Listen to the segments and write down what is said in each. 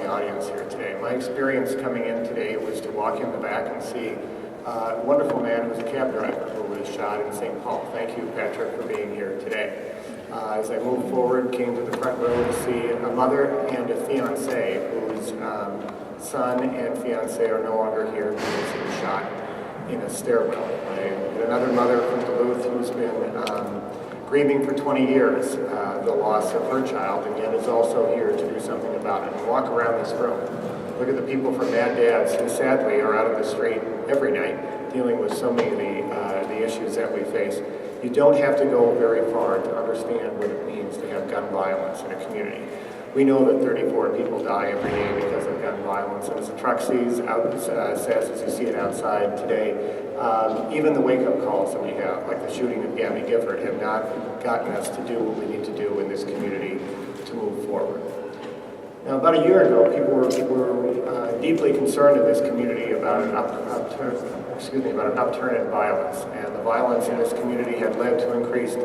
the audience here today. My experience coming in today was to walk in the back and see a wonderful man who was a cab driver who was shot in St. Paul. Thank you, Patrick, for being here today. As I moved forward, came to the front row to see a mother and a fiancé whose son and fiancé are no longer here because he was shot in a stairwell. And another mother from Duluth who's been grieving for 20 years the loss of her child, and yet is also here to do something about it. And walk around this room, look at the people from Mad Dads who sadly are out on the street every night dealing with so many of the issues that we face. You don't have to go very far to understand what it means to have gun violence in a community. We know that 34 people die every day because of gun violence, and as the truck says, as you see it outside today, even the wake-up calls that we have, like the shooting of Gabby Gifford, have not gotten us to do what we need to do in this community to move forward. Now, about a year ago, people were deeply concerned in this community about an upturn in violence, and the violence in this community had led to increased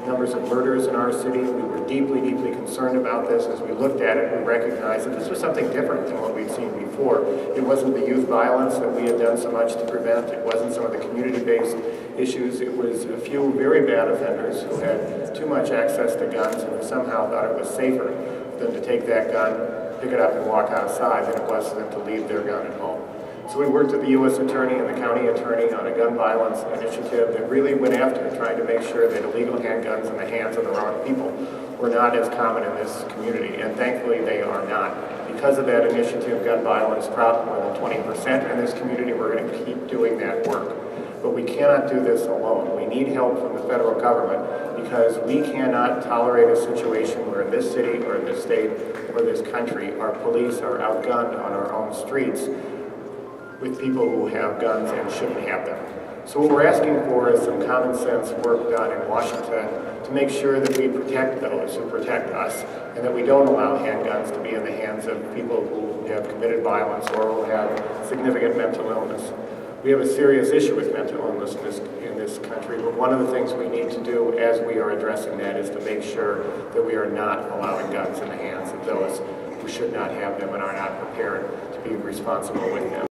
numbers of murders in our city. We were deeply, deeply concerned about this. As we looked at it, we recognized that this was something different than what we'd seen before. It wasn't the youth violence that we had done so much to prevent. It wasn't some of the community-based issues. It was a few very bad offenders who had too much access to guns and who somehow thought it was safer for them to take that gun, pick it up, and walk outside than it was for them to leave their gun at home. So we worked with the U.S. Attorney and the County Attorney on a gun violence initiative that really went after trying to make sure that illegal handguns in the hands of the wrong people were not as common in this community, and thankfully they are not. Because of that initiative, gun violence dropped more than 20% in this community. We're going to keep doing that work. But we cannot do this alone. We need help from the federal government because we cannot tolerate a situation where in this city or in this state or this country, our police are outgunned on our own streets with people who have guns and shouldn't have them. So what we're asking for is some common sense work done in Washington to make sure that we protect those who protect us and that we don't allow handguns to be in the hands of people who have committed violence or who have significant mental illness. We have a serious issue with mental illness in this country, but one of the things we need to do as we are addressing that is to make sure that we are not allowing guns in the hands of those who should not have them and are not prepared to be responsible with them.